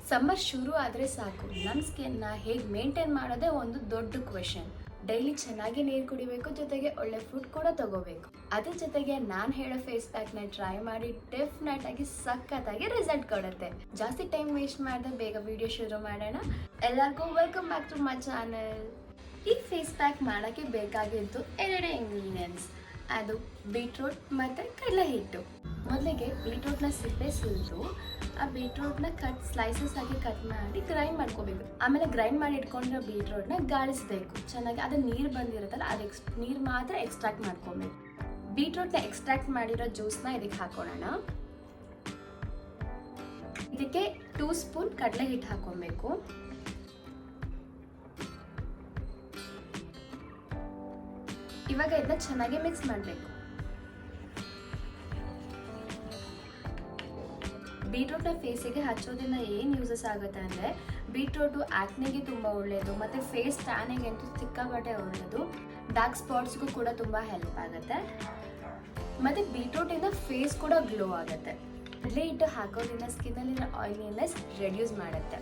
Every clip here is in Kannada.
ಸಮ್ಮರ್ ಶುರು ಆದರೆ ಸಾಕು, ನಮ್ಮ ಸ್ಕಿನ್ನ ಹೇಗೆ ಮೇಂಟೈನ್ ಮಾಡೋದೇ ಒಂದು ದೊಡ್ಡ ಕ್ವೆಶನ್. ಡೈಲಿ ಚೆನ್ನಾಗಿ ನೀರು ಕುಡಿಬೇಕು, ಜೊತೆಗೆ ಒಳ್ಳೆ ಫುಡ್ ಕೂಡ ತಗೋಬೇಕು. ಅದ್ರ ಜೊತೆಗೆ ನಾನು ಹೇಳೋ ಫೇಸ್ ಪ್ಯಾಕ್ನ ಟ್ರೈ ಮಾಡಿ ಡೆಫಿನೆಟ್ ಆಗಿ ಸಖತ್ತಾಗಿ ರಿಸಲ್ಟ್ ಕೊಡುತ್ತೆ. ಜಾಸ್ತಿ ಟೈಮ್ ವೇಸ್ಟ್ ಮಾಡದೆ ಬೇಗ ವಿಡಿಯೋ ಶುರು ಮಾಡೋಣ. ಎಲ್ಲರಿಗೂ welcome back to my channel. ಈ ಫೇಸ್ ಪ್ಯಾಕ್ ಮಾಡೋಕ್ಕೆ ಬೇಕಾಗಿದ್ದು ಎರಡೇ ಇಂಗ್ರೀಡಿಯೆಂಟ್ಸ್, ಅದು ಬೀಟ್ರೂಟ್ ಮತ್ತು ಕಡಲೆ ಹಿಟ್ಟು. ಮೊದಲಿಗೆ ಬೀಟ್ರೂಟ್ನ ಸಿಪ್ಪೆ ಸುಲಿದು ಆ ಬೀಟ್ರೂಟ್ನ ಸ್ಲೈಸಸ್ ಆಗಿ ಕಟ್ ಮಾಡಿ ಗ್ರೈಂಡ್ ಮಾಡ್ಕೋಬೇಕು. ಆಮೇಲೆ ಗ್ರೈಂಡ್ ಮಾಡಿ ಇಟ್ಕೊಂಡಿರೋ ಬೀಟ್ರೂಟ್ನ ಗಾಳಿಸ್ಬೇಕು ಚೆನ್ನಾಗಿ. ಅದು ನೀರು ಬಂದಿರುತ್ತಲ್ಲ, ಅದು ನೀರು ಮಾತ್ರ ಎಕ್ಸ್ಟ್ರಾಕ್ಟ್ ಮಾಡ್ಕೊಬೇಕು. ಬೀಟ್ರೂಟ್ನ ಎಕ್ಸ್ಟ್ರಾಕ್ಟ್ ಮಾಡಿರೋ ಜ್ಯೂಸ್ನ ಇದಕ್ಕೆ ಹಾಕೋಣ. ಇದಕ್ಕೆ 2 ಸ್ಪೂನ್ ಕಡಲೆ ಹಿಟ್ಟು ಹಾಕೊಬೇಕು. ಇವಾಗ ಇದನ್ನ ಚೆನ್ನಾಗಿ ಮಿಕ್ಸ್ ಮಾಡಬೇಕು. ಬೀಟ್ರೂಟ್ನ ಫೇಸಿಗೆ ಹಚ್ಚೋದ್ರಿಂದ ಏನು ಯೂಸಸ್ ಆಗುತ್ತೆ ಅಂದರೆ, ಬೀಟ್ರೂಟು ಆಕ್ನೆಗೆ ತುಂಬ ಒಳ್ಳೆಯದು, ಮತ್ತು ಫೇಸ್ ಟ್ಯಾನಿಗೆ ಅಂತೂ ಸಿಕ್ಕಾಪಟ್ಟೆ ಒಳ್ಳೆಯದು. ಡಾರ್ಕ್ ಸ್ಪಾಟ್ಸ್ಗೂ ಕೂಡ ತುಂಬ ಹೆಲ್ಪ್ ಆಗುತ್ತೆ, ಮತ್ತು ಬೀಟ್ರೂಟಿಂದ ಫೇಸ್ ಕೂಡ ಗ್ಲೋ ಆಗುತ್ತೆ. ಕಡಲೆ ಹಿಟ್ಟು ಹಾಕೋದ್ರಿಂದ ಸ್ಕಿನ್ನಲ್ಲಿರೋ ಆಯಿಲಿನೆಸ್ ರೆಡ್ಯೂಸ್ ಮಾಡುತ್ತೆ.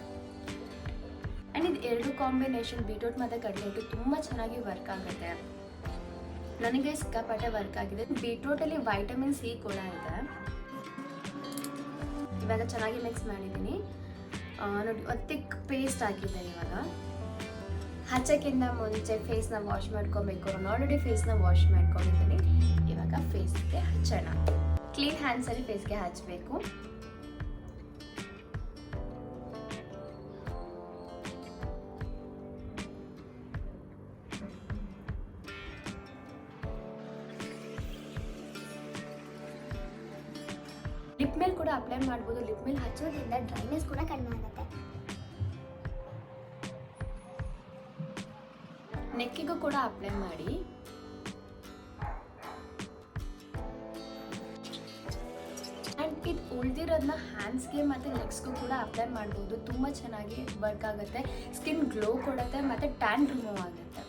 ಆ್ಯಂಡ್ ಇದು ಎರಡು ಕಾಂಬಿನೇಷನ್, ಬೀಟ್ರೂಟ್ ಮತ್ತು ಕಡಲೆ ಹಿಟ್ಟು ತುಂಬ ಚೆನ್ನಾಗಿ ವರ್ಕ್ ಆಗುತ್ತೆ. ನನಗೆ ಸಿಕ್ಕಾಪಟ್ಟೆ ವರ್ಕ್ ಆಗಿದೆ. ಬೀಟ್ರೂಟಲ್ಲಿ ವೈಟಮಿನ್ ಸಿ ಕೂಡ ಇದೆ. ಇವಾಗ ಚೆನ್ನಾಗಿ ಮಿಕ್ಸ್ ಮಾಡಿದ್ದೀನಿ ನೋಡಿ, ತಿಕ್ ಪೇಸ್ಟ್ ಆಗಿದೆ. ಇವಾಗ ಹಚ್ಚಕ್ಕಿಂತ ಮುಂಚೆ ಫೇಸ್ನ ವಾಶ್ ಮಾಡ್ಕೊಬೇಕು. ನಾನು ಆಲ್ರೆಡಿ ಫೇಸ್ನ ವಾಶ್ ಮಾಡ್ಕೊಂಡಿದ್ದೀನಿ. ಇವಾಗ ಫೇಸ್ಗೆ ಹಚ್ಚೋಣ. ಕ್ಲೀನ್ ಹ್ಯಾಂಡ್ಸಲ್ಲಿ ಫೇಸ್ಗೆ ಹಚ್ಚಬೇಕು. ಲಿಪ್ ಮೇಲೆ ಕೂಡ ಅಪ್ಲೈ ಮಾಡ್ಬೋದು. ಲಿಪ್ ಮೇಲೆ ಹಚ್ಚೋದ್ರಿಂದ ಡ್ರೈನೆಸ್ ಕೂಡ ಕಡಿಮೆ ಆಗುತ್ತೆ. ನೆಕ್ಕಿಗೂ ಕೂಡ ಅಪ್ಲೈ ಮಾಡಿ. ಆ್ಯಂಡ್ ಇದು ಉಳಿದಿರೋದನ್ನ ಹ್ಯಾಂಡ್ಸ್ಗೆ ಮತ್ತು ಲೆಗ್ಸ್ಗೂ ಕೂಡ ಅಪ್ಲೈ ಮಾಡ್ಬೋದು. ತುಂಬ ಚೆನ್ನಾಗಿ ವರ್ಕ್ ಆಗುತ್ತೆ. ಸ್ಕಿನ್ ಗ್ಲೋ ಕೊಡುತ್ತೆ ಮತ್ತು ಟ್ಯಾನ್ ರಿಮೂವ್ ಆಗುತ್ತೆ.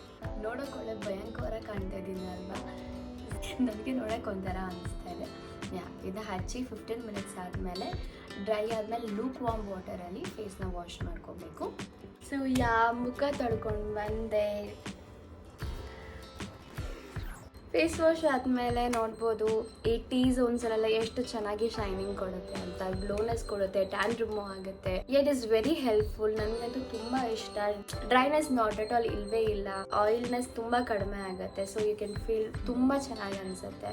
ನೋಡೋಕೆ ಒಳ್ಳೆ ಭಯಂಕರ ಕಾಣ್ತಾ ಇದ್ದೀನಿ ಅಲ್ವಾ? ನನಗೆ ನೋಡೋಕೆ ಒಂಥರ ಅನಿಸ್ತಾ ಇದೆ. ಇದು ಹಚ್ಚಿ 15 ಮಿನಿಟ್ಸ್ ಆದಮೇಲೆ ಡ್ರೈ ಆದಮೇಲೆ ಲೂಕ್ ವಾರ್ಮ್ ವಾಟರಲ್ಲಿ ಫೇಸ್ನ ವಾಶ್ ಮಾಡ್ಕೋಬೇಕು. ಸೊ ಮುಖ ತೊಳ್ಕೊಂಡು ಬಂದೆ. ಫೇಸ್ ವಾಶ್ ಆದಮೇಲೆ ನೋಡ್ಬೋದು ಈ ಟೀ ಝೋನ್ಸಲ್ಲೆಲ್ಲ ಎಷ್ಟು ಚೆನ್ನಾಗಿ ಶೈನಿಂಗ್ ಕೊಡುತ್ತೆ ಅಂತ, ಗ್ಲೋನೆಸ್ ಕೊಡುತ್ತೆ, ಟ್ಯಾನ್ ರಿಮೂವ್ ಆಗುತ್ತೆ. It is very helpful. ನನಗಂತೂ ತುಂಬ ಇಷ್ಟ. ಡ್ರೈನೆಸ್ ನಾಟ್ ಅಟ್ ಆಲ್ ಇಲ್ವೇ ಇಲ್ಲ. ಆಯಿಲ್ನೆಸ್ ತುಂಬ ಕಡಿಮೆ ಆಗುತ್ತೆ. ಸೊ ಯು ಕ್ಯಾನ್ ಫೀಲ್ ತುಂಬ ಚೆನ್ನಾಗಿ ಅನಿಸುತ್ತೆ.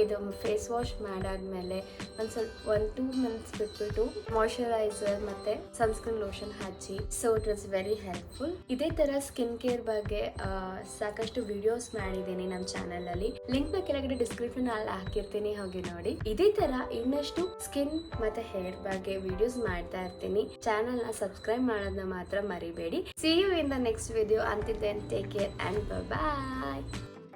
ಇದು ಫೇಸ್ ವಾಶ್ ಮಾಡಾದ್ಮೇಲೆ ಒಂದು 2 ಮಿನಿಟ್ಸ್ ಬಿಟ್ಬಿಟ್ಟು ಮಾಯ್ಶ್ಚರೈಸರ್ ಮತ್ತು ಸನ್ಸ್ಕ್ರೀನ್ ಲೋಷನ್ ಹಚ್ಚಿ. So it is very helpful. ಇದೇ ಥರ ಸ್ಕಿನ್ ಕೇರ್ ಬಗ್ಗೆ ಸಾಕಷ್ಟು ವಿಡಿಯೋಸ್ ಮಾಡಿದ್ದೀನಿ ನಮ್ಮ ಚಾನಲಲ್ಲಿ. ಲಿಂಕ್ ನ ಕೆಳಗಡೆ ಡಿಸ್ಕ್ರಿಪ್ಷನ್ ಅಲ್ಲಿ ಹಾಕಿರ್ತೀನಿ, ಹೋಗಿ ನೋಡಿ. ಇದೇ ತರ ಇನ್ನಷ್ಟು ಸ್ಕಿನ್ ಮತ್ತೆ ಹೇರ್ ಬಗ್ಗೆ ವಿಡಿಯೋಸ್ ಮಾಡ್ತಾ ಇರ್ತೀನಿ. ಚಾನಲ್ ನ ಸಬ್ಸ್ಕ್ರೈಬ್ ಮಾಡೋದನ್ನ ಮಾತ್ರ ಮರಿಬೇಡಿ. See you in the next video. Until then, take care and bye bye.